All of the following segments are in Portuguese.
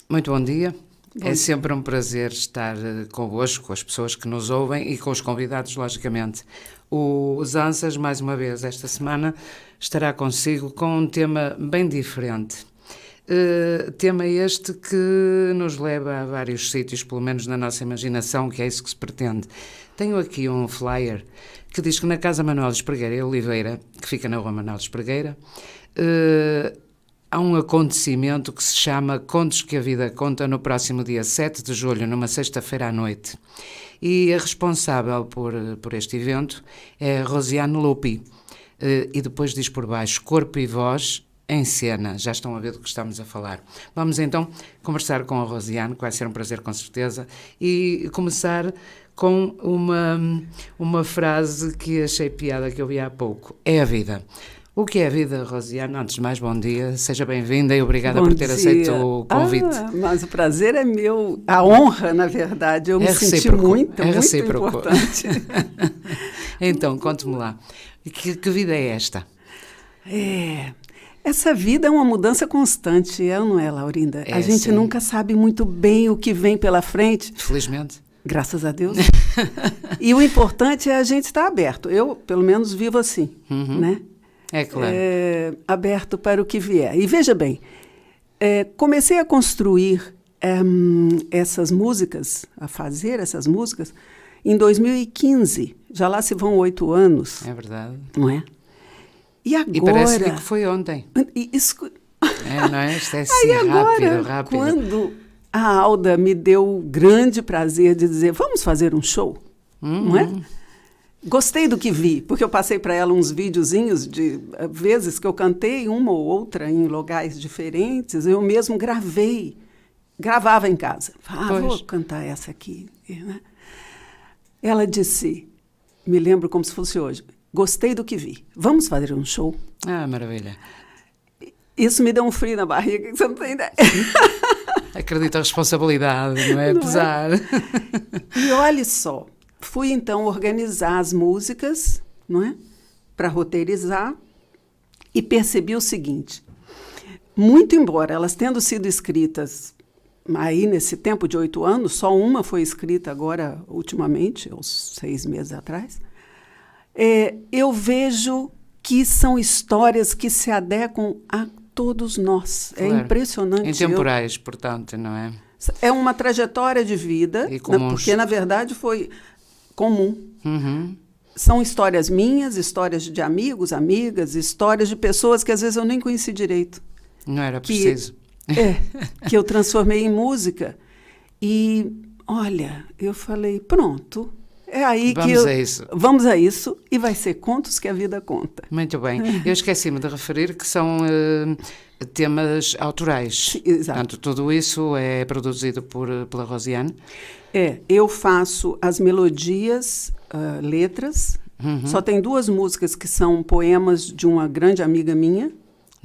Muito bom dia. Bom É dia. sempre um prazer estar convosco, com as pessoas que nos ouvem e com os convidados, logicamente. O Zanzas, mais uma vez, esta semana, estará consigo com um tema bem diferente. Tema este que nos leva a vários sítios, pelo menos na nossa imaginação, que é isso que se pretende. Tenho aqui um flyer que diz que na Casa Manuel de Espregueira e Oliveira, que fica na Rua Manuel de Espregueira, há um acontecimento que se chama Contos que a Vida Conta no próximo dia 7 de julho, numa sexta-feira à noite. E a responsável por este evento é Rosiane Lupi. E depois diz por baixo, Corpo e Voz em Cena. Já estão a ver do que estamos a falar. Vamos então conversar com a Rosiane, que vai ser um prazer com certeza, e começar com uma frase que achei piada, que eu vi há pouco. É a vida. O que é a vida, Rosiane? Antes de mais, bom dia, seja bem-vinda e obrigada por ter aceito o convite. Mas o prazer é meu, a honra, na verdade, eu me senti muito importante. Então, conte-me lá, que vida é esta? Essa vida é uma mudança constante, é ou não é, Laurinda? A gente nunca sabe muito bem o que vem pela frente. Felizmente. Graças a Deus. E o importante é a gente estar aberto. Eu, pelo menos, vivo assim, né? É claro. Aberto para o que vier. E veja bem, comecei a construir essas músicas, a fazer essas músicas, em 2015. Já lá se vão 8 anos. É verdade. Não é? E agora... E parece que foi ontem. Isso... não é? Isto é assim, rápido. Quando a Alda me deu o grande prazer de dizer, vamos fazer um show, não é? Gostei do que vi, porque eu passei para ela uns videozinhos de vezes que eu cantei uma ou outra em lugares diferentes, eu mesmo gravava em casa. Vou cantar essa aqui. Né? Ela disse, me lembro como se fosse hoje, gostei do que vi, vamos fazer um show? Ah, maravilha. Isso me deu um frio na barriga, que você não tem ideia. Acredito a responsabilidade, não é? Apesar. E olhe só, fui então organizar as músicas, não é? Para roteirizar, e percebi o seguinte, muito embora elas tendo sido escritas aí nesse tempo de 8 anos, só uma foi escrita agora, ultimamente, uns 6 meses atrás, eu vejo que são histórias que se adequam a todos nós. Claro. É impressionante. Intemporais, portanto, não é? É uma trajetória de vida, porque, na verdade, foi comum. São histórias minhas, histórias de amigos, amigas, histórias de pessoas que, às vezes, eu nem conheci direito. Não era preciso. Que eu transformei em música. E, olha, eu falei, pronto... É aí vamos a isso, e vai ser Contos que a Vida Conta. Muito bem. Eu esqueci-me de referir que são temas autorais. Exato. Portanto, tudo isso é produzido pela Rosiane? Eu faço as melodias, letras. Só tem 2 músicas que são poemas de uma grande amiga minha,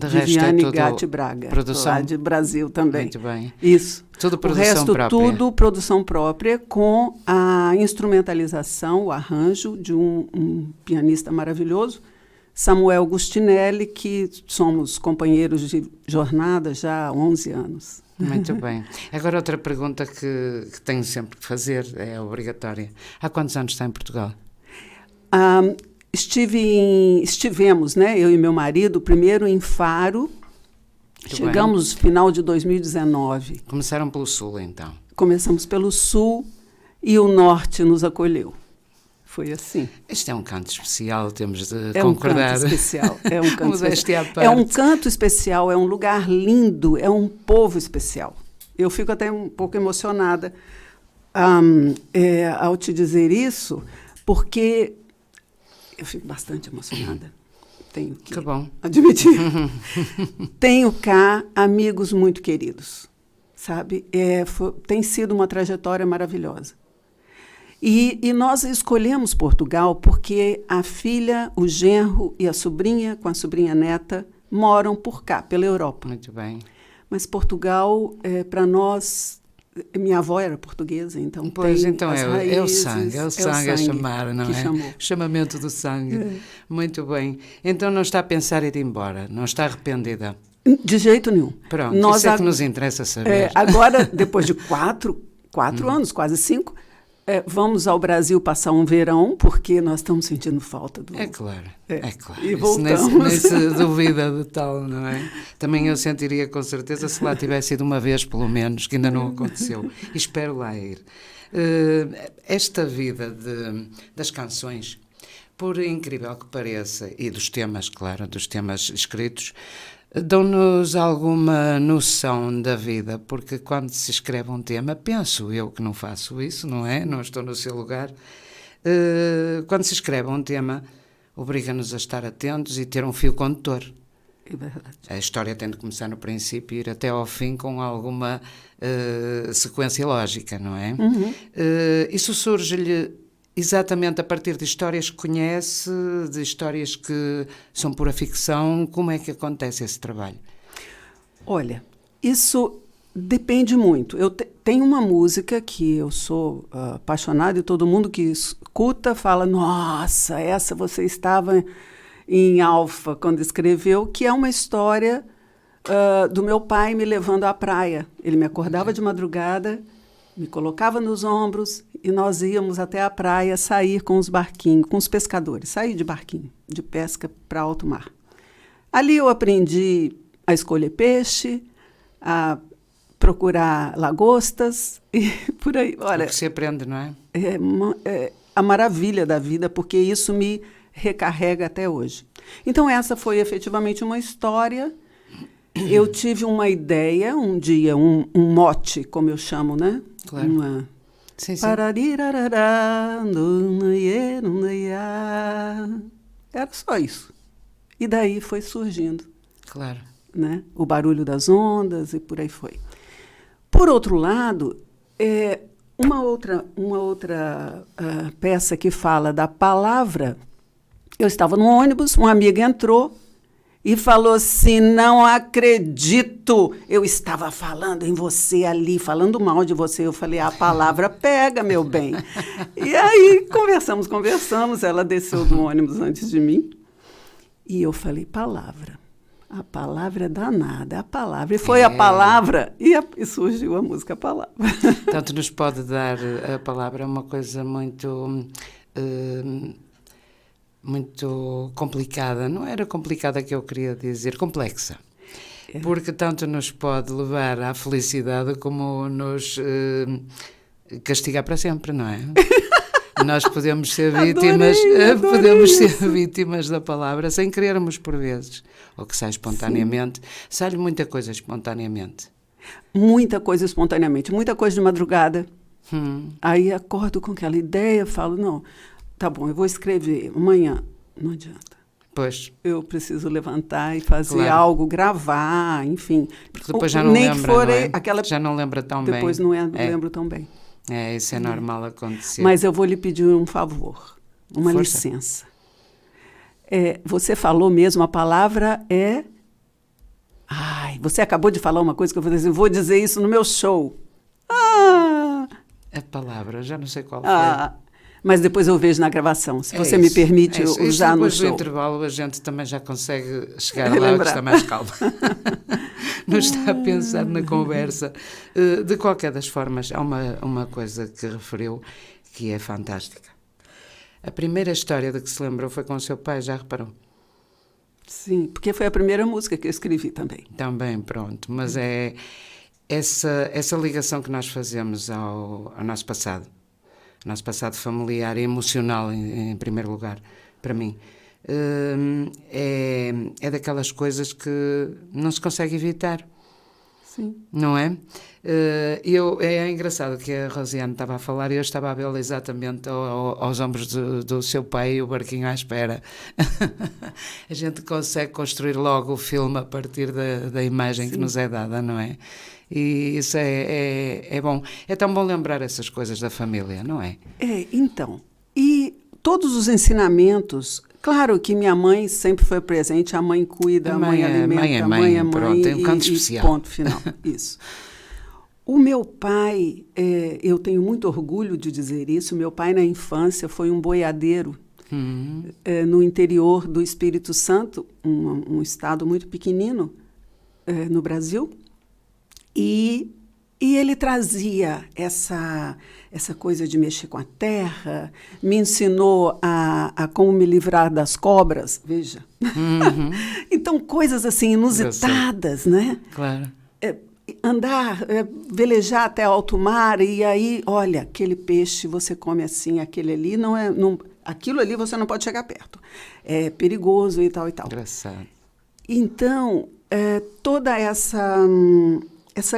Viviane Gatti Braga, produção lá de Brasil também. Muito bem. Isso. Tudo produção própria. O resto, tudo produção própria, com a instrumentalização, o arranjo de um pianista maravilhoso, Samuel Gustinelli, que somos companheiros de jornada já há 11 anos. Muito bem. Agora, outra pergunta que tenho sempre que fazer, é obrigatória. Há quantos anos está em Portugal? Estivemos, né, eu e meu marido, primeiro em Faro. Chegamos no final de 2019. Começaram pelo Sul, então? Começamos pelo Sul e o Norte nos acolheu. Foi assim. Este é um canto especial, temos de concordar. É um canto especial. É um canto especial. É um canto especial, é um lugar lindo, é um povo especial. Eu fico até um pouco emocionada ao te dizer isso, porque eu fico bastante emocionada. Tenho que admitir. Tenho cá amigos muito queridos, sabe? Tem sido uma trajetória maravilhosa. E nós escolhemos Portugal porque a filha, o genro e a sobrinha, com a sobrinha neta, moram por cá, pela Europa. Muito bem. Mas Portugal, para nós... Minha avó era portuguesa, então pois, tem então as raízes, é o sangue a chamar, não é? Chamou. Chamamento do sangue. Muito bem. Então não está a pensar em ir embora, não está arrependida? De jeito nenhum. Pronto, isso é que nos interessa saber. Agora, depois de quatro anos, quase 5, vamos ao Brasil passar um verão, porque nós estamos sentindo falta do... É claro. E Isso voltamos. nem se duvida de tal, não é? Também eu sentiria com certeza se lá tivesse ido uma vez, pelo menos, que ainda não aconteceu. E espero lá ir. Esta vida das canções, por incrível que pareça, e dos temas, claro, dos temas escritos, dão-nos alguma noção da vida, porque quando se escreve um tema, penso eu que não faço isso, não é? Não estou no seu lugar. Quando se escreve um tema, obriga-nos a estar atentos e ter um fio condutor. É verdade. A história tem de começar no princípio e ir até ao fim com alguma sequência lógica, não é? Uhum. Isso surge-lhe exatamente a partir de histórias que conhece, de histórias que são pura ficção. Como é que acontece esse trabalho? Olha, isso depende muito. Eu tenho uma música que eu sou apaixonada e todo mundo que escuta fala, nossa, essa você estava em Alfa quando escreveu, que é uma história do meu pai me levando à praia. Ele me acordava de madrugada, me colocava nos ombros e nós íamos até a praia sair com os barquinhos, com os pescadores, sair de barquinho, de pesca para alto mar. Ali eu aprendi a escolher peixe, a procurar lagostas e por aí. Olha, O que se aprende, não é? É a maravilha da vida, porque isso me recarrega até hoje. Então, essa foi efetivamente uma história. Eu tive uma ideia, um dia, um mote, como eu chamo, né? Claro. Sim. Era só isso. E daí foi surgindo. Claro. Né? O barulho das ondas e por aí foi. Por outro lado, uma outra peça que fala da palavra. Eu estava no ônibus, uma amiga entrou e falou assim, não acredito, eu estava falando em você ali, falando mal de você. Eu falei, a palavra pega, meu bem. E aí conversamos, ela desceu do ônibus antes de mim e eu falei, palavra. A palavra é danada, a palavra. E foi a palavra, e surgiu a música Palavra. Tanto nos pode dar a palavra uma coisa muito complicada. Não era complicada que eu queria dizer, complexa. Porque tanto nos pode levar à felicidade como nos castigar para sempre, não é? Nós podemos ser vítimas, vítimas da palavra sem querermos por vezes, ou que sai espontaneamente. Sai muita coisa espontaneamente. Muita coisa espontaneamente, muita coisa de madrugada. Aí acordo com aquela ideia, falo, não, tá bom, eu vou escrever amanhã. Não adianta. Pois. Eu preciso levantar e fazer algo, gravar, enfim. Porque depois já não nem lembra, que for não é? aquela... Já não lembra tão bem. Depois não lembro tão bem. Isso é normal acontecer. Mas eu vou lhe pedir um favor, uma Força. licença. Você falou mesmo, a palavra é... Ai, você acabou de falar uma coisa que eu vou dizer isso no meu show. A palavra, já não sei qual foi. Mas depois eu vejo na gravação. Se você me permite usar no show. Depois do intervalo a gente também já consegue chegar lá, que está mais calma. Não está a pensar na conversa. De qualquer das formas, há uma coisa que referiu que é fantástica. A primeira história de que se lembrou foi com o seu pai, já reparou? Sim, porque foi a primeira música que eu escrevi também. Também, pronto. Mas é essa ligação que nós fazemos ao nosso passado. Nosso passado familiar e emocional, em primeiro lugar, para mim, é daquelas coisas que não se consegue evitar. Sim. Não é? É engraçado que a Rosiane estava a falar e eu estava a vê-la exatamente aos ombros do seu pai e o barquinho à espera. A gente consegue construir logo o filme a partir da imagem que nos é dada, não é? E isso é bom. É tão bom lembrar essas coisas da família, não é? Então. E todos os ensinamentos... Claro que minha mãe sempre foi presente, a mãe cuida, a mãe alimenta, a mãe é mãe. Pronto, tem um canto especial. Ponto final, isso. O meu pai, eu tenho muito orgulho de dizer isso, meu pai na infância foi um boiadeiro no interior do Espírito Santo, um estado muito pequenino, no Brasil. E ele trazia essa coisa de mexer com a terra, me ensinou a como me livrar das cobras, veja. Uhum. Então, coisas assim inusitadas, né? Claro. Andar, velejar até alto mar, e aí, olha, aquele peixe você come assim, aquele ali aquilo ali você não pode chegar perto. É perigoso e tal e tal. Engraçado. Então, toda essa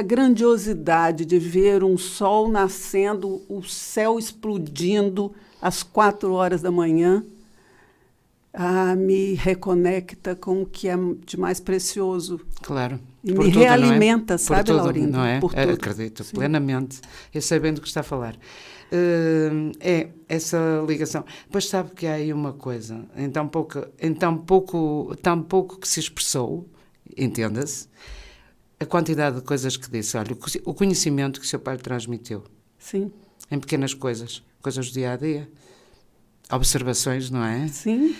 grandiosidade de ver um sol nascendo, o céu explodindo às 4 horas da manhã, me reconecta com o que é de mais precioso. Claro. E me realimenta, não é? Sabe, tudo, Laurindo? Não é? Por tudo. Acredito, Sim. plenamente. Eu sei bem do que está a falar. É essa ligação. Depois sabe que há aí uma coisa, tão pouco que se expressou, entenda-se, a quantidade de coisas que disse. Olha, o conhecimento que o seu pai lhe transmitiu. Sim. Em pequenas coisas do dia a dia. Observações, não é? Sim.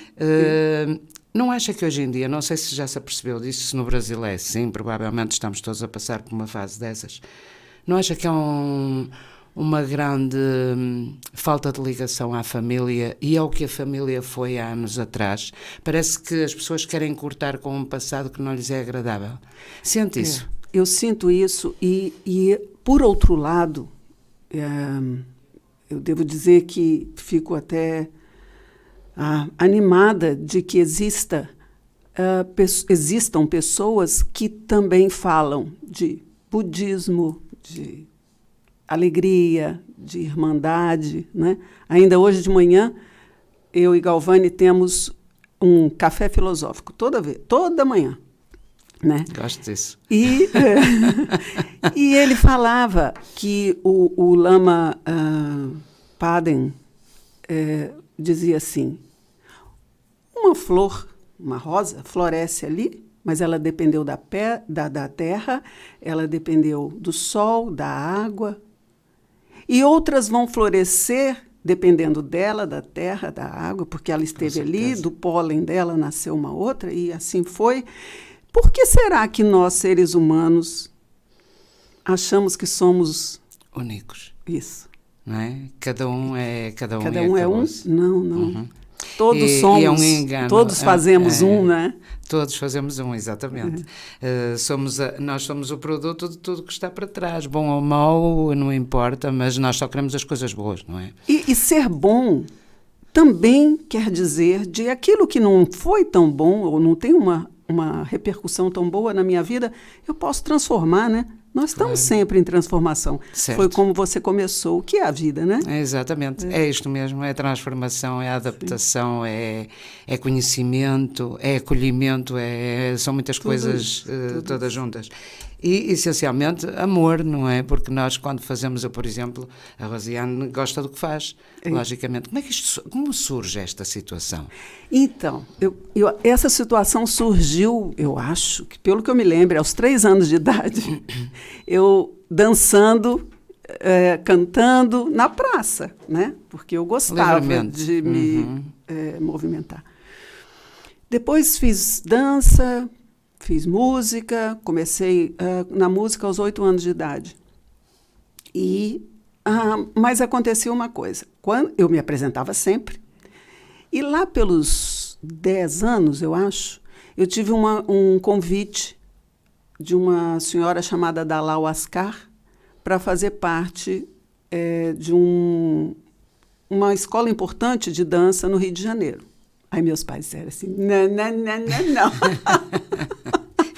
Não acha que hoje em dia, não sei se já se apercebeu disso, se no Brasil é assim, provavelmente estamos todos a passar por uma fase dessas, não acha que há uma grande falta de ligação à família e ao que a família foi há anos atrás? Parece que as pessoas querem cortar com um passado que não lhes é agradável. Sente isso? Eu sinto isso e por outro lado, eu devo dizer que fico até animada de que existam pessoas que também falam de budismo, de alegria, de irmandade, né? Ainda hoje de manhã, eu e Galvani temos um café filosófico toda manhã. Né? Gosto disso. E ele falava que o Lama Paden dizia assim, uma flor, uma rosa, floresce ali, mas ela dependeu da terra, ela dependeu do sol, da água, e outras vão florescer dependendo dela, da terra, da água, porque ela esteve ali, do pólen dela nasceu uma outra, e assim foi. Por que será que nós, seres humanos, achamos que somos únicos? Isso. Não é? Cada um é um? Não. Uhum. Todos somos. E é um engano. Todos fazemos um, né? Todos fazemos um, exatamente. Nós somos o produto de tudo que está para trás. Bom ou mau, não importa, mas nós só queremos as coisas boas, não é? E ser bom também quer dizer de aquilo que não foi tão bom, ou não tem uma repercussão tão boa na minha vida, eu posso transformar, né? Nós estamos sempre em transformação. Certo. Foi como você começou, o que é a vida, né? Exatamente, é isto mesmo, é transformação, é adaptação, é conhecimento, é acolhimento, são muitas coisas todas juntas. E, essencialmente, amor, não é? Porque nós, quando fazemos, por exemplo, a Rosiane gosta do que faz, logicamente. Como surge esta situação? Então, essa situação surgiu, eu acho, que pelo que eu me lembro, aos 3 anos de idade, eu dançando, cantando na praça, né? Porque eu gostava de me movimentar. Depois fiz dança, fiz música, comecei na música aos 8 anos de idade. Mas acontecia uma coisa. Quando eu me apresentava sempre, e lá pelos 10 anos, eu acho, eu tive um convite de uma senhora chamada Dalal Ascar para fazer parte de uma escola importante de dança no Rio de Janeiro. Aí meus pais disseram assim, não.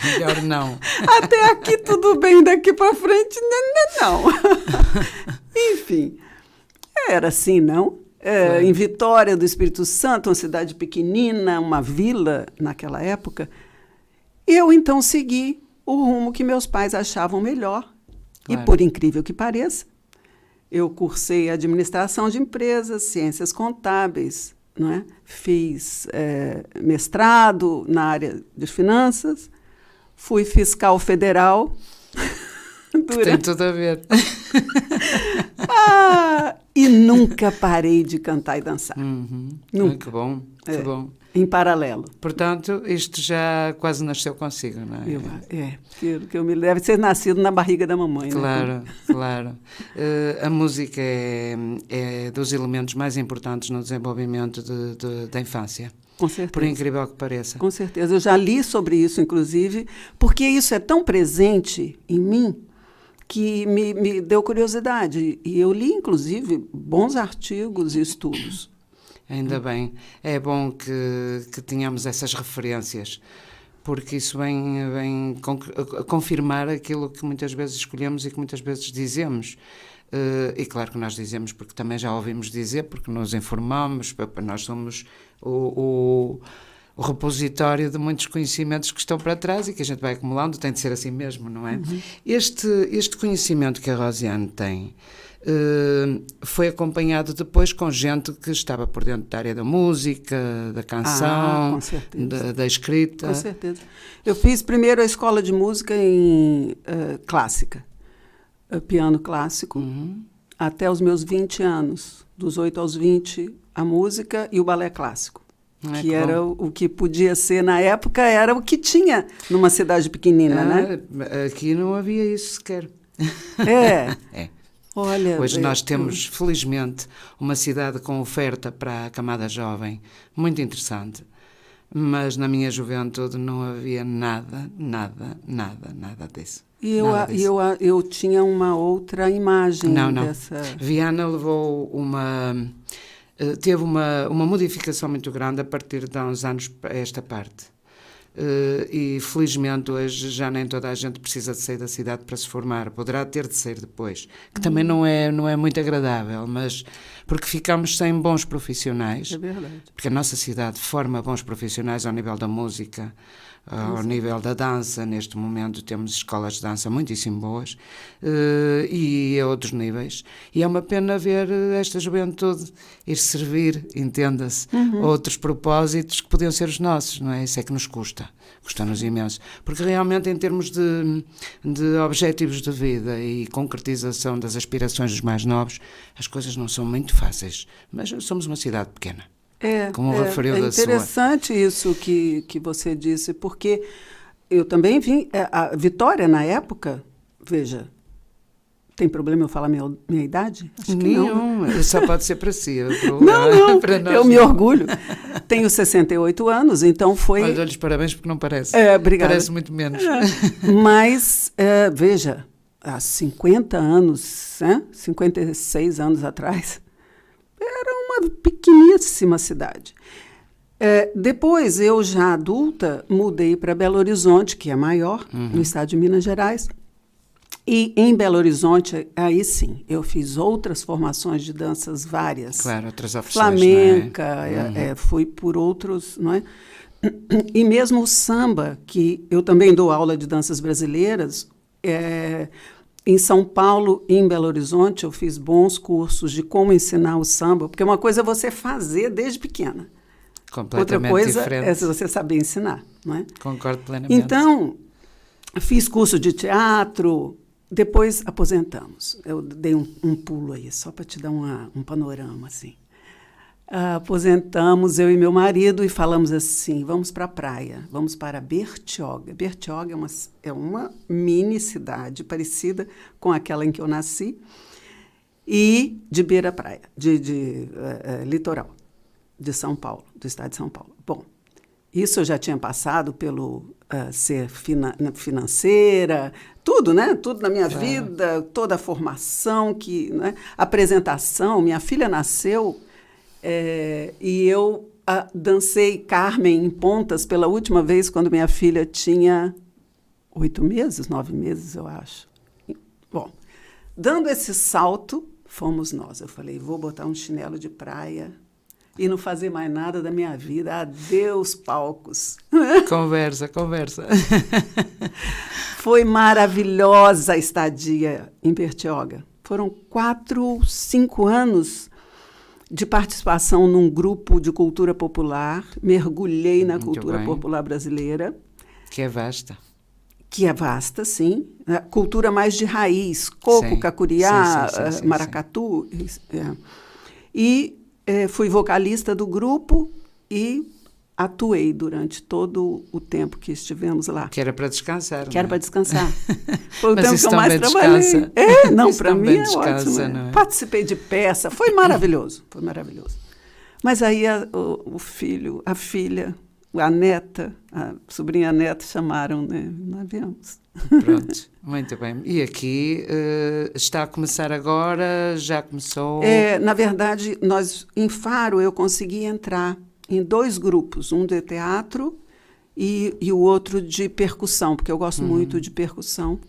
Melhor não. Até aqui tudo bem, daqui para frente, não. Enfim, era assim, não? Em Vitória do Espírito Santo, uma cidade pequenina, uma vila naquela época. Eu, então, segui o rumo que meus pais achavam melhor. Claro. E, por incrível que pareça, eu cursei administração de empresas, ciências contábeis, não é? Fiz mestrado na área de finanças, fui fiscal federal. Tem tudo a ver. E nunca parei de cantar e dançar. Uhum. Nunca. Que bom, que bom. Em paralelo. Portanto, isto já quase nasceu consigo, não é? Que eu me deve ser nascido na barriga da mamãe. Claro, né? claro. A música é dos elementos mais importantes no desenvolvimento da infância. Com certeza. Por incrível que pareça. Com certeza. Eu já li sobre isso, inclusive, porque isso é tão presente em mim que me deu curiosidade. E eu li, inclusive, bons artigos e estudos. Ainda bem. É bom que tenhamos essas referências, porque isso vem confirmar aquilo que muitas vezes escolhemos e que muitas vezes dizemos. E claro que nós dizemos porque também já ouvimos dizer, porque nos informamos, nós somos o repositório de muitos conhecimentos que estão para trás e que a gente vai acumulando, tem de ser assim mesmo, não é? Uhum. Este conhecimento que a Rosiane tem foi acompanhado depois com gente que estava por dentro da área da música, da canção, da escrita. Com certeza. Eu fiz primeiro a escola de música em clássica, piano clássico, até os meus 20 anos. Dos 8 aos 20, a música e o balé clássico. Que era o que podia ser, na época, era o que tinha numa cidade pequenina, né? Aqui não havia isso sequer. É. Olha, hoje nós temos, felizmente, uma cidade com oferta para a camada jovem, muito interessante. Mas na minha juventude não havia nada disso. E eu tinha uma outra imagem dessa... Viana levou teve uma modificação muito grande a partir de há uns anos a esta parte. E felizmente hoje já nem toda a gente precisa de sair da cidade para se formar, poderá ter de sair depois, que também não é muito agradável, mas porque ficamos sem bons profissionais. É verdade. Porque a nossa cidade forma bons profissionais ao nível da música, ao nível da dança. Neste momento temos escolas de dança muitíssimo boas, e a outros níveis, e é uma pena ver esta juventude ir servir, entenda-se, outros propósitos que podiam ser os nossos, não é? Isso é que nos custa-nos imenso, porque realmente em termos de objetivos de vida e concretização das aspirações dos mais novos, as coisas não são muito fáceis, mas somos uma cidade pequena. Como referiu da sua. É interessante isso que você disse, porque eu também vim... A Vitória, na época, veja, tem problema eu falar minha idade? Acho que não. Só pode ser para si. Não, para nós, eu me orgulho. Tenho 68 anos, então foi... Olha, dou-lhes parabéns porque não parece. Obrigada. Parece muito menos. Mas, veja, há 50 anos, 56 anos atrás, era uma pequeníssima cidade. Depois, eu já adulta, mudei para Belo Horizonte, que é maior, no estado de Minas Gerais. E em Belo Horizonte, aí sim, eu fiz outras formações de danças várias. Claro, outras opções, flamenca, fui por outros, não é? E mesmo o samba, que eu também dou aula de danças brasileiras, em São Paulo e em Belo Horizonte, eu fiz bons cursos de como ensinar o samba, porque uma coisa é você fazer desde pequena. Completamente outra coisa diferente. É se você saber ensinar, não é? Concordo plenamente. Então, fiz curso de teatro, depois aposentamos. Eu dei um pulo aí, só para te dar um panorama, assim. Aposentamos, eu e meu marido, e falamos assim, vamos para a praia, vamos para Bertioga. Bertioga é uma mini cidade parecida com aquela em que eu nasci, e de beira-praia, de litoral, de São Paulo, do estado de São Paulo. Bom, isso eu já tinha passado pelo ser financeira, tudo, né? Tudo na minha vida, toda a formação, né? Apresentação. Minha filha nasceu e eu dancei Carmen em Pontas pela última vez quando minha filha tinha 8 meses, 9 meses, eu acho. Bom, dando esse salto, fomos nós. Eu falei, vou botar um chinelo de praia e não fazer mais nada da minha vida. Adeus, palcos. Conversa. Foi maravilhosa a estadia em Bertioga. Foram 4, 5 anos de participação num grupo de cultura popular. Mergulhei na cultura popular brasileira. Que é vasta. Que é vasta, sim. A cultura mais de raiz, coco, cacuriá, maracatu. E fui vocalista do grupo e atuei durante todo o tempo que estivemos lá. Que era para descansar. Que era para descansar. Foi o Mas tempo isso que eu mais também trabalhei. descansa. Não, Isso para mim também é descansa, ótimo. não é? Participei de peça, foi maravilhoso, foi maravilhoso. Mas aí o filho, a filha, a neta, a sobrinha neta chamaram, né? Nós viemos. Pronto, muito bem. E aqui está a começar agora? Já começou? Na verdade, em Faro, eu consegui entrar em 2 grupos, um de teatro e o outro de percussão, porque eu gosto muito de percussão.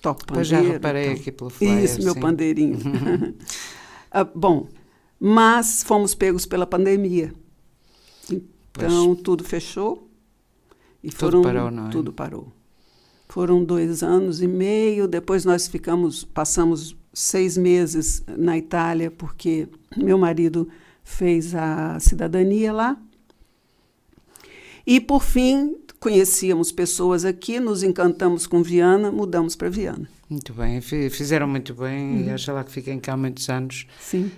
Toco pandeiro. Pois já reparei aqui pelo flyer. Isso, meu sim. pandeirinho. Bom, mas fomos pegos pela pandemia. Então, tudo fechou. E Tudo parou, não é? Tudo parou. Foram 2 anos e meio, depois nós passamos 6 meses na Itália, porque meu marido fez a cidadania lá. E, por fim, conhecíamos pessoas aqui, nos encantamos com Viana, mudamos para Viana. Muito bem, fizeram muito bem e acho lá que fiquem cá muitos anos. Sim.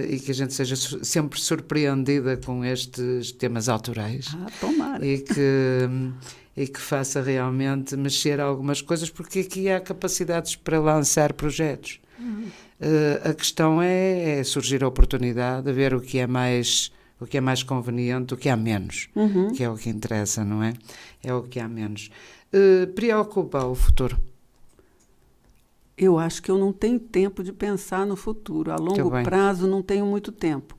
E que a gente seja sempre surpreendida com estes temas autorais. Tomara. E que faça realmente mexer algumas coisas, porque aqui há capacidades para lançar projetos. A questão é surgir a oportunidade de ver o que é mais conveniente, o que há menos, que é o que interessa, não é? É o que há menos. Preocupa o futuro? Eu acho que eu não tenho tempo de pensar no futuro. A longo prazo não tenho muito tempo.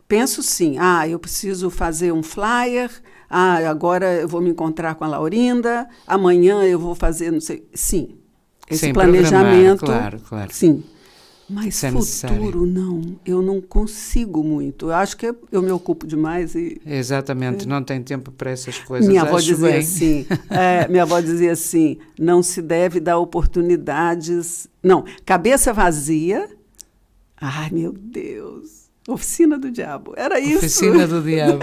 Penso sim, eu preciso fazer um flyer, agora eu vou me encontrar com a Laurinda, amanhã eu vou fazer, não sei. Sim, esse planejamento. Claro. Sim. Mas isso é futuro, não. Eu não consigo muito. Eu acho que eu me ocupo demais e... Exatamente, não tem tempo para essas coisas. Minha avó dizia assim, não se deve dar oportunidades... Não, cabeça vazia... Ai, meu Deus! Oficina do diabo. Era isso. Oficina do diabo.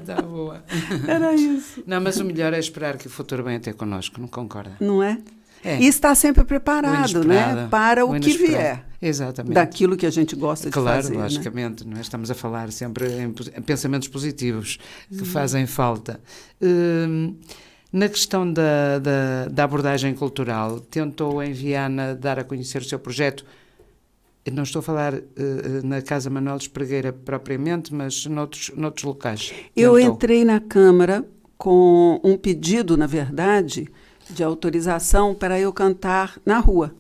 Tá boa. Era isso. Não, mas o melhor é esperar que o futuro venha ter connosco, não concorda? Não é? E estar sempre preparado, né? Para o que vier. Exatamente. Daquilo que a gente gosta de fazer. Claro, logicamente. Né? Estamos a falar sempre em pensamentos positivos que fazem falta. Na questão da abordagem cultural, tentou em Viana dar a conhecer o seu projeto. Não estou a falar na Casa Manuel de Espregueira propriamente, mas noutros locais. Eu entrei na Câmara com um pedido, na verdade, de autorização para eu cantar na rua.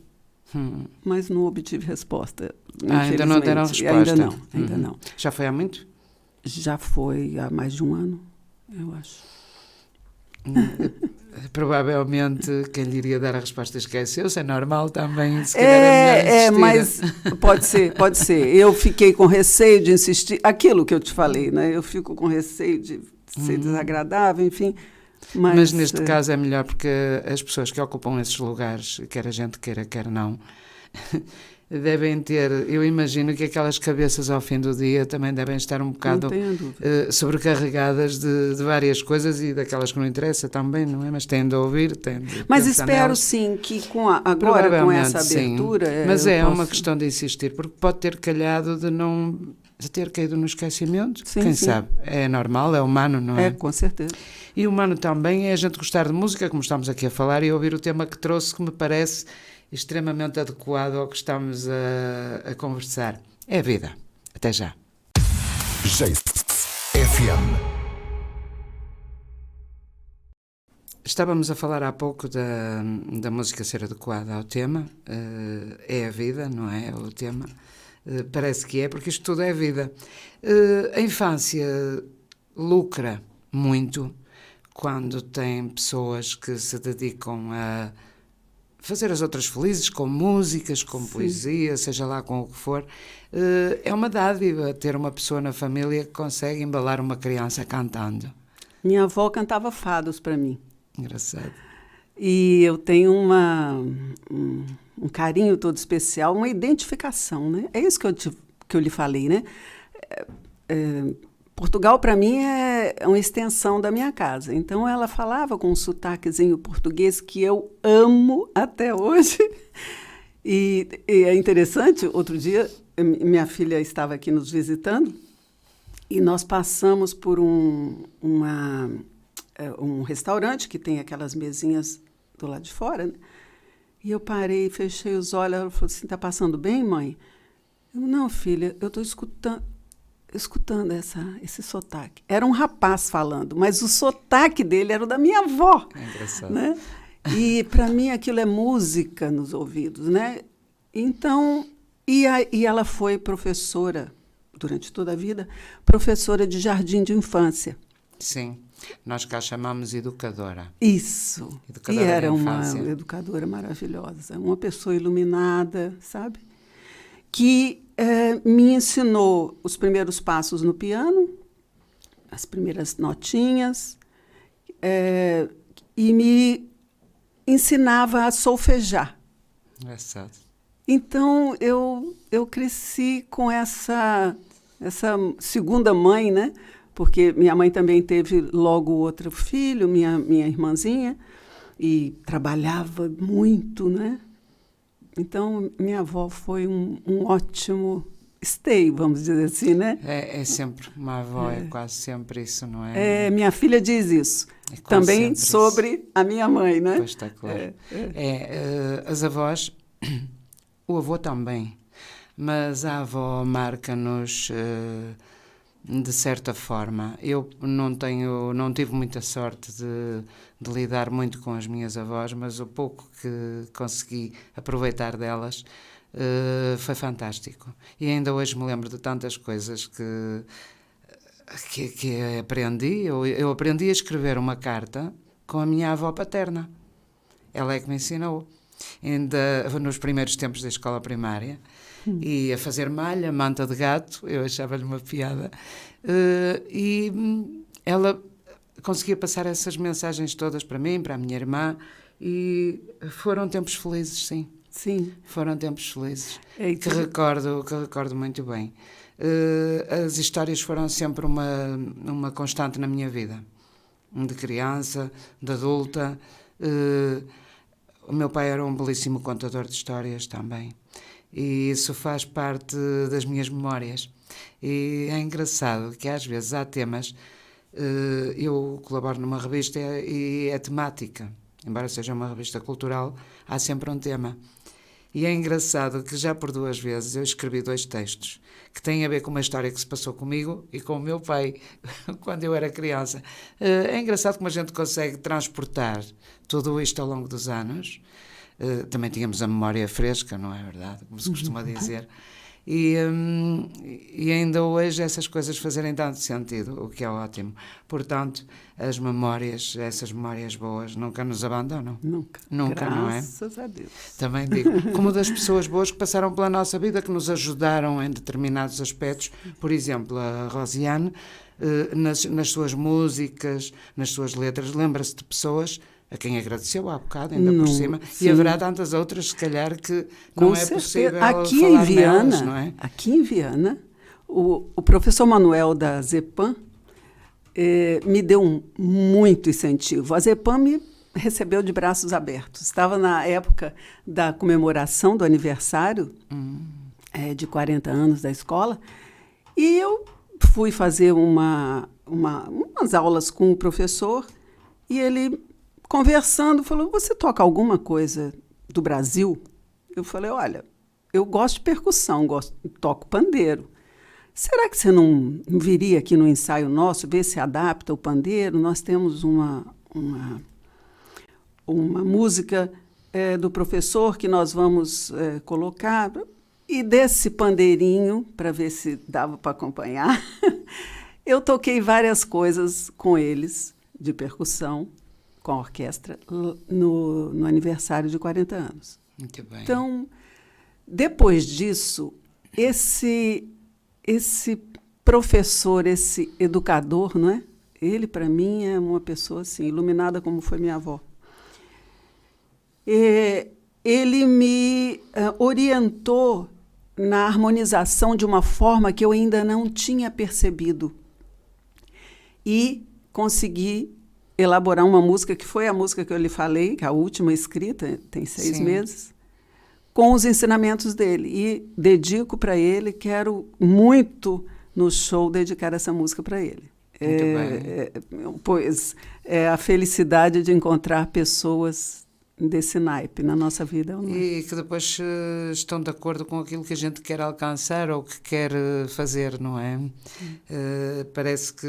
Mas não obtive resposta. Ainda não deram resposta? Ainda não. Já foi há muito? Já foi há mais de um ano, eu acho. Provavelmente quem lhe iria dar a resposta esqueceu-se, é normal também, se calhar é melhor insistir. Mas pode ser. Eu fiquei com receio de insistir, aquilo que eu te falei, né? Eu fico com receio de ser desagradável, enfim. Mas neste caso é melhor porque as pessoas que ocupam esses lugares, quer a gente queira, quer não, devem ter, eu imagino que aquelas cabeças ao fim do dia também devem estar um bocado sobrecarregadas de várias coisas e daquelas que não interessa também, não é? Mas têm de ouvir, têm de Mas espero sim que agora com essa abertura... Mas é uma questão de insistir, porque pode ter calhado de ter caído no esquecimento, quem sabe? É normal, é humano, não é? É, com certeza. E humano também é a gente gostar de música, como estamos aqui a falar, e ouvir o tema que trouxe, que me parece extremamente adequado ao que estamos a conversar. É a vida. Até já. FM. Estávamos a falar há pouco da música ser adequada ao tema. É a vida, não é? O tema. Parece que é, porque isto tudo é vida. A infância lucra muito quando tem pessoas que se dedicam a fazer as outras felizes, com músicas, com poesia, seja lá com o que for. É uma dádiva ter uma pessoa na família que consegue embalar uma criança cantando. Minha avó cantava fados para mim. Engraçado. E eu tenho um carinho todo especial, uma identificação, né? É isso que eu lhe falei, né? Portugal, para mim, é uma extensão da minha casa. Então, ela falava com um sotaquezinho português que eu amo até hoje. E é interessante, outro dia, minha filha estava aqui nos visitando E nós passamos por um restaurante que tem aquelas mesinhas do lado de fora, né? E eu parei, fechei os olhos. Ela falou assim: está passando bem, mãe? Eu, não, filha, eu estou escutando esse sotaque. Era um rapaz falando, mas o sotaque dele era o da minha avó. É engraçado. Né? E, para mim, aquilo é música nos ouvidos. Né? Então, e ela foi professora, durante toda a vida, professora de jardim de infância. Sim, nós cá chamamos educadora. Isso. Educadora e era de infância. uma educadora maravilhosa, uma pessoa iluminada, sabe? Que me ensinou os primeiros passos no piano, as primeiras notinhas, e me ensinava a solfejar. Engraçado. Então, eu cresci com essa segunda mãe, né? Porque minha mãe também teve logo outro filho, minha irmãzinha, e trabalhava muito, né? Então, minha avó foi um ótimo esteio, vamos dizer assim, né? É sempre, uma avó é quase sempre isso, não é? Minha filha diz isso. É quase Também sempre sobre isso. a minha mãe, né? Pois está claro. As avós, o avô também, mas a avó marca-nos de certa forma. Eu não tive muita sorte de lidar muito com as minhas avós, mas o pouco que consegui aproveitar delas foi fantástico. E ainda hoje me lembro de tantas coisas que aprendi. Eu aprendi a escrever uma carta com a minha avó paterna. Ela é que me ensinou. Ainda nos primeiros tempos da escola primária. E a fazer malha, manta de gato, eu achava-lhe uma piada. E ela conseguia passar essas mensagens todas para mim, para a minha irmã, e foram tempos felizes, sim. Sim. Foram tempos felizes, que recordo muito bem. As histórias foram sempre uma constante na minha vida, de criança, de adulta. O meu pai era um belíssimo contador de histórias também. E isso faz parte das minhas memórias. E é engraçado que às vezes há temas, eu colaboro numa revista e é temática, embora seja uma revista cultural, há sempre um tema. E é engraçado que já por 2 vezes eu escrevi 2 textos que têm a ver com uma história que se passou comigo e com o meu pai quando eu era criança. É engraçado como a gente consegue transportar tudo isto ao longo dos anos. Também tínhamos a memória fresca, não é verdade? Como se costuma dizer. E ainda hoje essas coisas fazerem tanto sentido, o que é ótimo. Portanto, as memórias, essas memórias boas, nunca nos abandonam. Nunca, não é? Graças a Deus. Também digo, como das pessoas boas que passaram pela nossa vida, que nos ajudaram em determinados aspectos. Por exemplo, a Rosiane, nas suas músicas, nas suas letras, lembra-se de pessoas a quem agradeceu há bocado, ainda por cima, sim. E haverá tantas outras, se calhar, que não é possível aqui falar em Viana, nelas, não é? Aqui em Viana, o professor Manuel da Zepan me deu muito incentivo. A Zepan me recebeu de braços abertos. Estava na época da comemoração do aniversário de 40 anos da escola, e eu fui fazer umas aulas com o professor, e ele, conversando, falou: você toca alguma coisa do Brasil? Eu falei: olha, eu gosto de percussão, toco pandeiro. Será que você não viria aqui no ensaio nosso, ver se adapta o pandeiro? Nós temos uma música do professor que nós vamos colocar. E desse pandeirinho, para ver se dava para acompanhar, eu toquei várias coisas com eles, de percussão, com a orquestra, no aniversário de 40 anos. Muito bem. Então, depois disso, esse professor, esse educador, não é? Ele, para mim, é uma pessoa assim, iluminada como foi minha avó. Ele me orientou na harmonização de uma forma que eu ainda não tinha percebido. E consegui elaborar uma música, que foi a música que eu lhe falei, que é a última escrita, tem 6 Sim. meses, com os ensinamentos dele. E dedico para ele, quero muito no show, dedicar essa música para ele. Muito bem. Pois a felicidade de encontrar pessoas desse naipe na nossa vida. E que depois estão de acordo com aquilo que a gente quer alcançar ou que quer fazer, não é? Parece que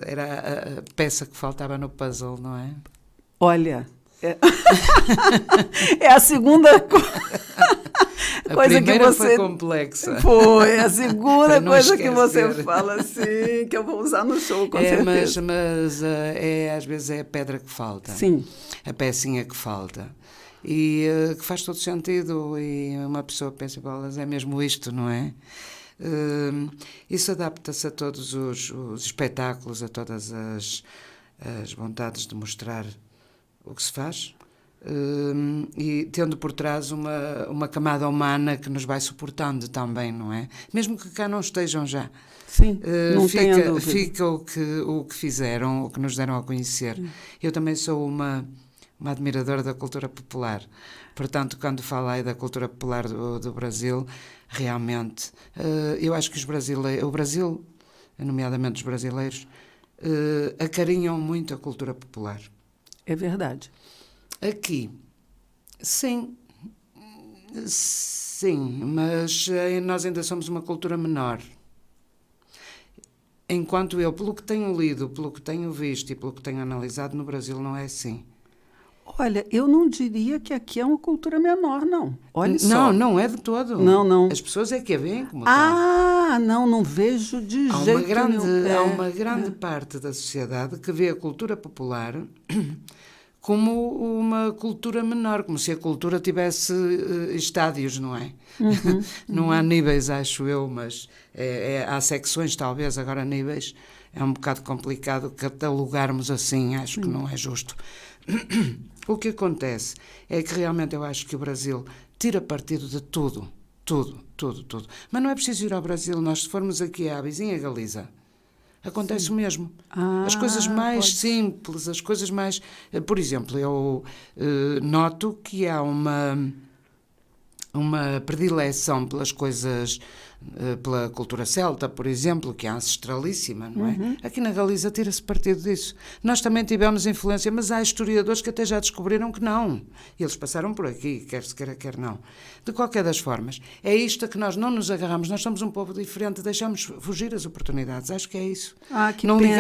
era a peça que faltava no puzzle, não é? Olha, é a segunda coisa que você... foi complexa. Foi a segunda coisa que você fala, assim, que eu vou usar no show, com certeza. Mas às vezes é a pedra que falta. Sim. A pecinha que falta. E que faz todo sentido. E uma pessoa pensa, é mesmo isto, não é? Isso adapta-se a todos os espetáculos, a todas as vontades de mostrar o que se faz. E tendo por trás uma camada humana que nos vai suportando também, não é? Mesmo que cá não estejam já. Sim, não tenha dúvida. Fica o que fizeram, o que nos deram a conhecer. Sim. Eu também sou uma admiradora da cultura popular. Portanto, quando falo aí da cultura popular do Brasil, realmente, eu acho que o Brasil, nomeadamente os brasileiros, acarinham muito a cultura popular. É verdade. Aqui, sim, mas nós ainda somos uma cultura menor. Enquanto eu, pelo que tenho lido, pelo que tenho visto e pelo que tenho analisado, no Brasil não é assim. Olha, eu não diria que aqui é uma cultura menor, não. Olha só. Não é de todo. Não. As pessoas é que a veem como tal. Não vejo de jeito nenhum. Há uma grande parte da sociedade que vê a cultura popular como uma cultura menor, como se a cultura tivesse estádios, não é? Não há níveis, acho eu, mas há secções, talvez, agora níveis. É um bocado complicado catalogarmos assim, acho que não é justo. O que acontece é que realmente eu acho que o Brasil tira partido de tudo. Mas não é preciso ir ao Brasil, nós se formos aqui à vizinha Galiza, acontece o mesmo. As coisas mais simples, as coisas mais... Por exemplo, eu noto que há uma predileção pelas coisas, pela cultura celta, por exemplo, que é ancestralíssima, não é? Aqui na Galiza tira-se partido disso. Nós também tivemos influência, mas há historiadores que até já descobriram que não. Eles passaram por aqui, quer se queira, quer não. De qualquer das formas, é isto a que nós não nos agarramos. Nós somos um povo diferente, deixamos fugir as oportunidades. Acho que é isso. Que não pena.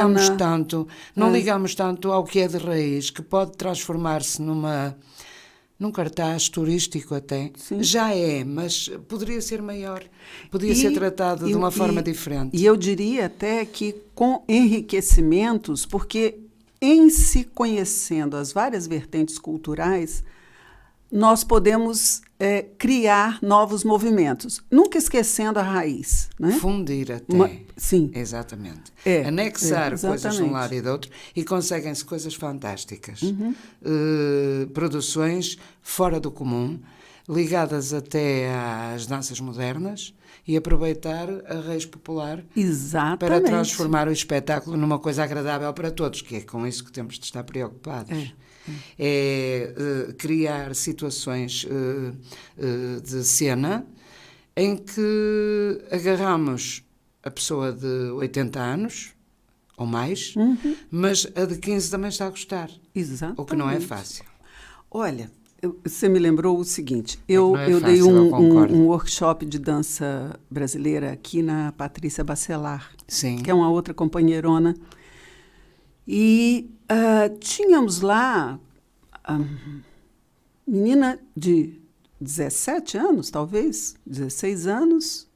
ligamos tanto ao que é de raiz, que pode transformar-se num cartaz turístico até. Sim. Já é, mas poderia ser maior. Podia ser tratado de uma forma diferente. E eu diria até que com enriquecimentos, porque em se conhecendo as várias vertentes culturais, nós podemos criar novos movimentos, nunca esquecendo a raiz. Né? Fundir até. Sim. Exatamente. Anexar coisas de um lado e do outro e conseguem-se coisas fantásticas. Produções fora do comum, ligadas até às danças modernas e aproveitar a raiz popular para transformar o espetáculo numa coisa agradável para todos, que é com isso que temos de estar preocupados. Criar situações de cena em que agarramos a pessoa de 80 anos ou mais, mas a de 15 também está a gostar. Exatamente. O que não é fácil. Olha, você me lembrou o seguinte, eu dei um workshop de dança brasileira aqui na Patrícia Bacelar, que é uma outra companheirona, e tínhamos lá a menina de 17 anos, talvez, 16 anos,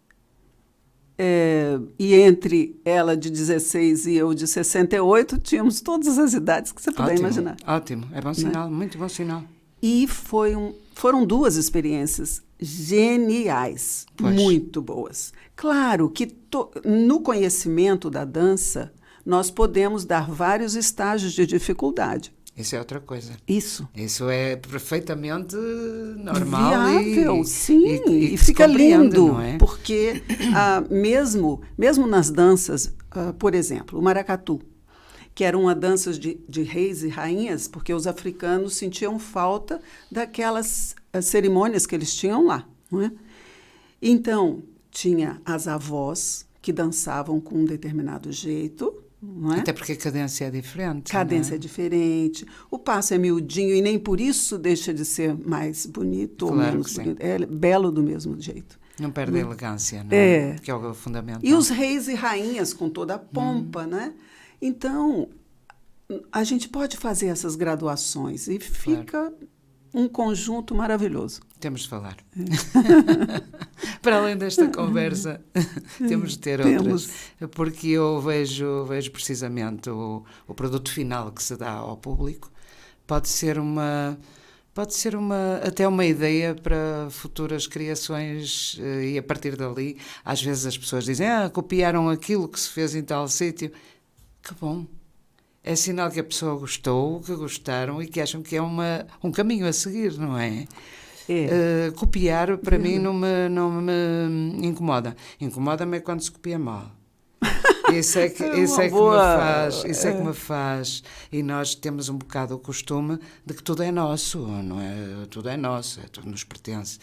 e entre ela de 16 e eu de 68, tínhamos todas as idades que você puder imaginar. Ótimo, é bom sinal, muito bom sinal. E foram duas experiências geniais, muito boas. Claro que no conhecimento da dança, nós podemos dar vários estágios de dificuldade. Isso é outra coisa. Isso é perfeitamente normal. Viável, sim. E fica lindo, não é? Porque mesmo nas danças, por exemplo, o maracatu, que era uma dança de reis e rainhas, porque os africanos sentiam falta daquelas cerimônias que eles tinham lá. Não é? Então, tinha as avós que dançavam com um determinado jeito, não é? Até porque a cadência é diferente. Cadência não é diferente, o passo é miudinho e nem por isso deixa de ser mais bonito ou Claro menos que sim. bonito. É belo do mesmo jeito. Não perde a elegância, não é? Que é o fundamental. E os reis e rainhas com toda a pompa, né? Então, a gente pode fazer essas graduações e fica um conjunto maravilhoso. Temos de falar. Para além desta conversa, temos de ter outras. Porque eu vejo precisamente o produto final que se dá ao público pode ser até uma ideia para futuras criações, e a partir dali, às vezes as pessoas dizem, copiaram aquilo que se fez em tal sítio. Que bom! É sinal que a pessoa gostou, que gostaram e que acham que é um caminho a seguir, não é? Copiar, para mim, não me incomoda. Incomoda-me é quando se copia mal. Isso é que me faz. E nós temos um bocado o costume de que tudo é nosso, não é? Tudo é nosso, tudo nos pertence.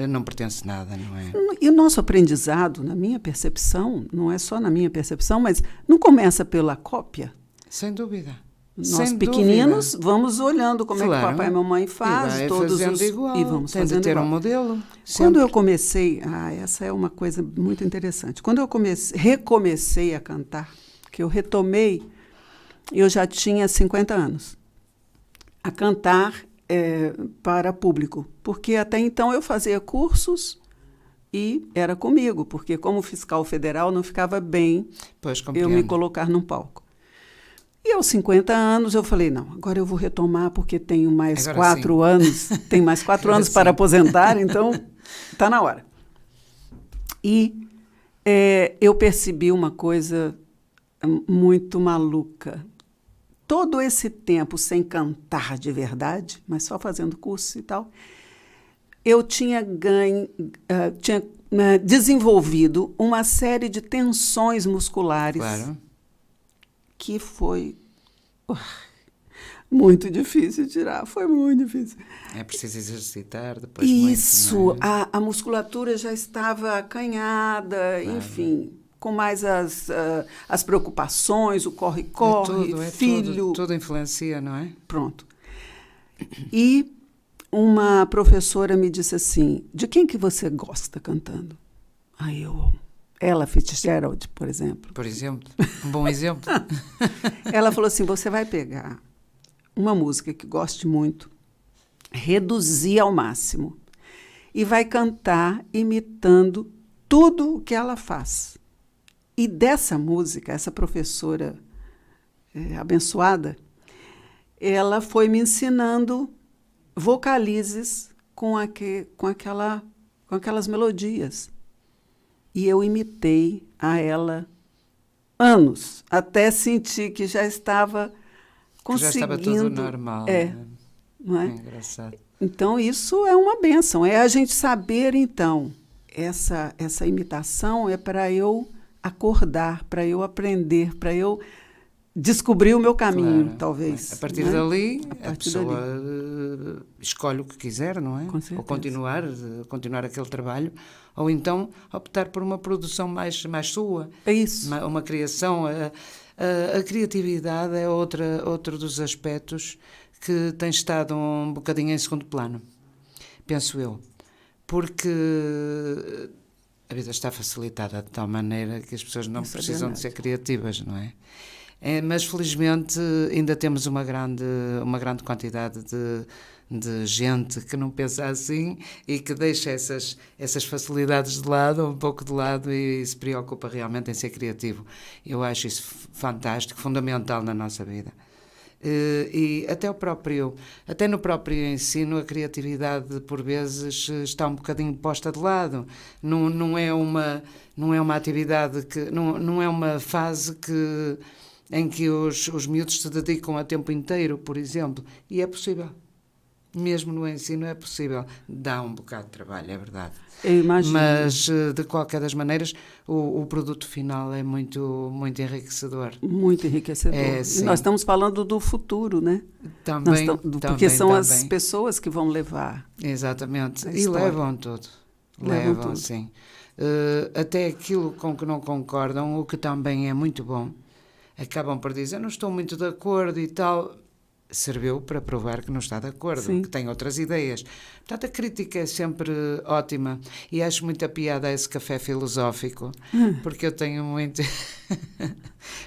Não pertence nada, não é? E o nosso aprendizado, na minha percepção, não é só na minha percepção, mas não começa pela cópia. Sem dúvida. Nós pequeninos vamos olhando como é que papai e mamãe faz, igual. E vamos Tem fazendo de ter igual. um modelo. Quando eu comecei, essa é uma coisa muito interessante. Quando eu recomecei a cantar, que eu retomei, eu já tinha 50 anos. A cantar para público, porque até então eu fazia cursos e era comigo, porque como fiscal federal não ficava bem eu me colocar num palco. E aos 50 anos eu falei, não, agora eu vou retomar porque tenho mais agora 4 sim. anos, tenho mais 4 anos para aposentar, então está na hora. E eu percebi uma coisa muito maluca. Todo esse tempo sem cantar de verdade, mas só fazendo curso e tal, eu tinha desenvolvido uma série de tensões musculares. Claro. Que foi muito difícil tirar, foi muito difícil. É preciso exercitar depois Isso, muito, não é? a musculatura já estava acanhada, claro. Enfim, com mais as preocupações, o corre-corre, filho. Tudo influencia, não é? Pronto. E uma professora me disse assim, de quem que você gosta cantando? Aí Ella Fitzgerald, por exemplo. Por exemplo, um bom exemplo. Ela falou assim, você vai pegar uma música que goste muito, reduzir ao máximo e vai cantar imitando tudo o que ela faz. E dessa música, essa professora abençoada, ela foi me ensinando vocalizes com aquelas melodias. E eu imitei a ela anos, até sentir que já estava conseguindo. Já estava tudo normal. Não é? Engraçado. Então, isso é uma bênção. É a gente saber, então, essa imitação é para eu acordar, para eu aprender, para eu descobrir o meu caminho, claro. talvez. A partir dali, a pessoa escolhe o que quiser, não é? Ou continuar aquele trabalho, ou então optar por uma produção mais sua. É isso. Uma criação. A criatividade é outro dos aspectos que tem estado um bocadinho em segundo plano, penso eu. Porque a vida está facilitada de tal maneira que as pessoas não precisam de ser criativas, não é? Mas felizmente ainda temos uma grande quantidade de gente que não pensa assim e que deixa essas facilidades de lado, um pouco de lado, e se preocupa realmente em ser criativo. Eu acho isso fantástico, fundamental na nossa vida. E até no próprio ensino a criatividade por vezes está um bocadinho posta de lado. Não é uma atividade não é uma fase em que os miúdos se dedicam a tempo inteiro, por exemplo, e é possível. Mesmo no ensino é possível. Dá um bocado de trabalho, é verdade. Eu imagino. Mas, de qualquer das maneiras, o produto final é muito, muito enriquecedor. Muito enriquecedor. E nós estamos falando do futuro, né? Também. Porque são as pessoas que vão levar. Exatamente. E levam tudo. Levam, sim. até aquilo com que não concordam, o que também é muito bom, acabam por dizer, não estou muito de acordo e tal, serviu para provar que não está de acordo, Sim. que tem outras ideias. Portanto, a crítica é sempre ótima e acho muita piada esse café filosófico, porque eu tenho muito...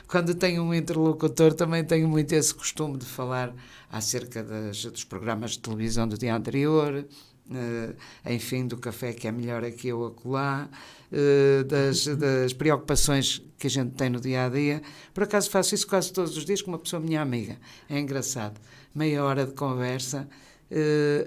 Quando tenho um interlocutor também tenho muito esse costume de falar acerca dos programas de televisão do dia anterior, enfim, do café que é melhor aqui ou acolá, das preocupações que a gente tem no dia-a-dia. Por acaso faço isso quase todos os dias com uma pessoa minha amiga. É engraçado. Meia hora de conversa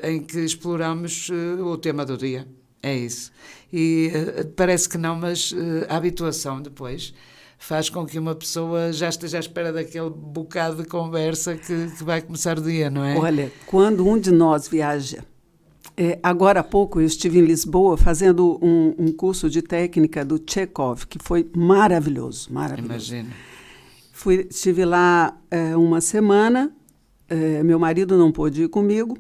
em que exploramos o tema do dia. É isso. E parece que não, mas a habituação depois faz com que uma pessoa já esteja à espera daquele bocado de conversa que vai começar o dia, não é? Olha, quando um de nós viaja, agora há pouco eu estive em Lisboa fazendo um curso de técnica do Chekhov, que foi maravilhoso, maravilhoso. Imagino. Estive lá uma semana, meu marido não pôde ir comigo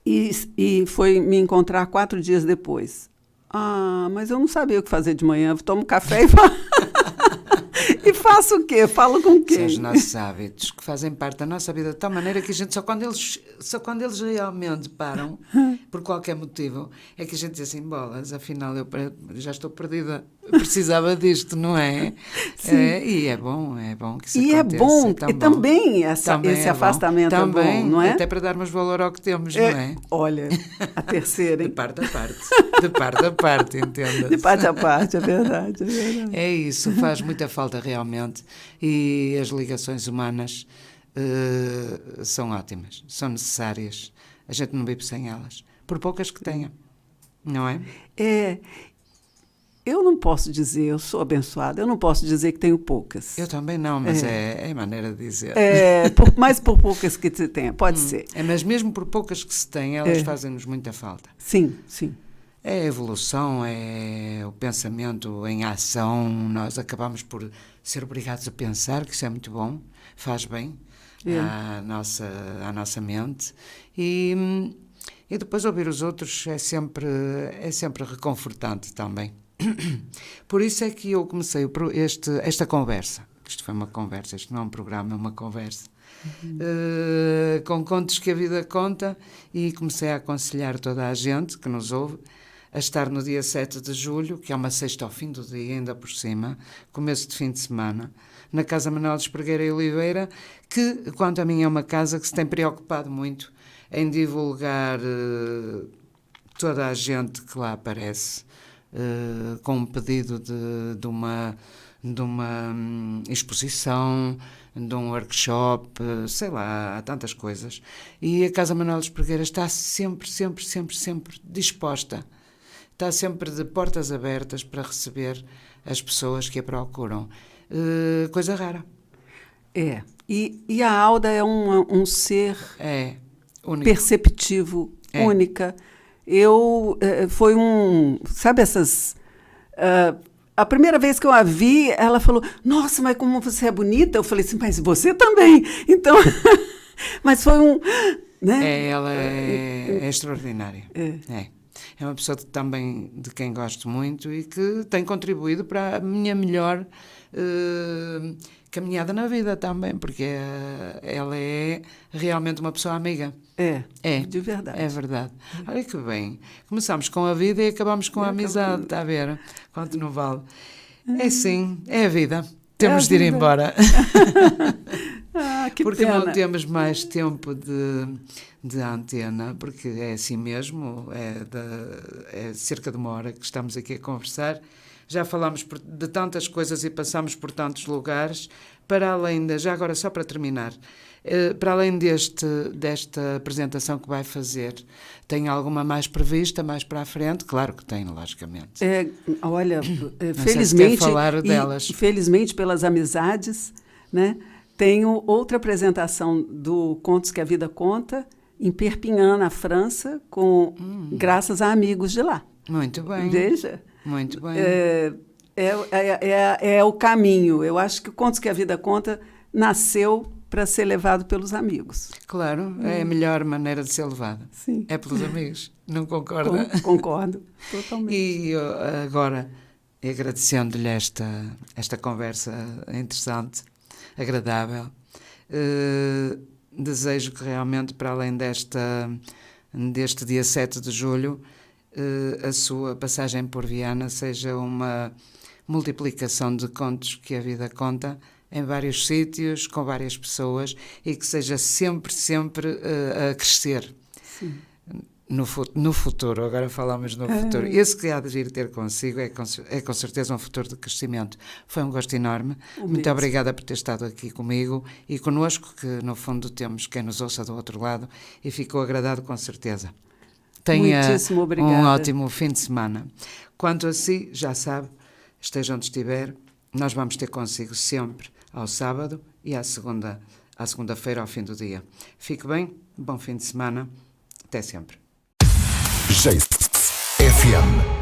e foi me encontrar 4 dias depois. Ah, mas eu não sabia o que fazer de manhã, tomo café e faço o quê? Falo com quem? São os nossos hábitos que fazem parte da nossa vida de tal maneira que a gente, só quando eles realmente param, por qualquer motivo, é que a gente diz assim, bolas, afinal eu já estou perdida, precisava disto, não é? E é bom que isso e aconteça. É bom, e também também esse é afastamento também, é bom, não é? Até para darmos valor ao que temos, não é? Olha, a terceira, hein? De parte a parte. De parte a parte, entenda-se. De parte a parte, é verdade, é verdade. É isso, faz muita falta realmente. E as ligações humanas são ótimas, são necessárias. A gente não vive sem elas, por poucas que tenha, não é? Eu não posso dizer, eu sou abençoada, eu não posso dizer que tenho poucas. Eu também não, mas é maneira de dizer. Mas por poucas que se tenha, pode ser. Mas mesmo por poucas que se tem, elas fazem-nos muita falta. Sim, sim. É a evolução, é o pensamento em ação, nós acabamos por ser obrigados a pensar, que isso é muito bom, faz bem à nossa mente, e depois ouvir os outros é sempre reconfortante também. Por isso é que eu comecei esta conversa, isto foi uma conversa, isto não é um programa, é uma conversa, com contos que a vida conta, e comecei a aconselhar toda a gente que nos ouve a estar no dia 7 de julho, que é uma sexta ao fim do dia, ainda por cima, começo de fim de semana, na Casa Manuel de Espregueira e Oliveira, que, quanto a mim, é uma casa que se tem preocupado muito em divulgar toda a gente que lá aparece, com um pedido de uma exposição, de um workshop, sei lá, há tantas coisas. E a Casa Manuel de Espregueira está sempre disposta. Está sempre de portas abertas para receber as pessoas que a procuram. Coisa rara. E a Alda é um ser único. Perceptivo, única. Foi sabe essas... a primeira vez que eu a vi, ela falou, nossa, mas como você é bonita. Eu falei assim, mas você também. Então, mas foi né? Ela é extraordinária. É uma pessoa também de quem gosto muito e que tem contribuído para a minha melhor caminhada na vida também, porque ela é realmente uma pessoa amiga. De verdade. É verdade. Olha que bem. Começamos com a vida e acabamos com a amizade, está a ver? Quanto não vale. É sim, é a vida. Temos de ir embora. Que porque pena. não temos mais tempo de antena, porque é assim mesmo, é cerca de uma hora que estamos aqui a conversar. Já falámos de tantas coisas e passamos por tantos lugares, para além já agora só para terminar, para além desta apresentação que vai fazer, tem alguma mais prevista, mais para a frente? Claro que tem, logicamente. Olha, Não felizmente, sei se quer falar delas. Felizmente pelas amizades, né? Tenho outra apresentação do Contos que a Vida Conta, em Perpignan, na França, graças a amigos de lá. Muito bem. Veja. Muito bem. É o caminho. Eu acho que o Contos que a Vida Conta nasceu para ser levado pelos amigos. Claro, é a melhor maneira de ser levado. Sim. É pelos amigos. Não concorda? Concordo, totalmente. E eu, agora, agradecendo-lhe esta conversa interessante, agradável, desejo que realmente, para além deste dia 7 de julho, a sua passagem por Viana seja uma multiplicação de contos que a vida conta em vários sítios, com várias pessoas, e que seja sempre a crescer. Sim. No futuro, agora falamos no futuro. Esse que há de vir ter consigo é com certeza um futuro de crescimento. Foi um gosto enorme. Muito obrigada por ter estado aqui comigo e connosco, que no fundo temos quem nos ouça do outro lado, e ficou agradado com certeza. Tenha um ótimo fim de semana. Quanto a si, já sabe, esteja onde estiver, nós vamos ter consigo sempre ao sábado e à segunda-feira ao fim do dia. Fique bem, bom fim de semana, até sempre. JFM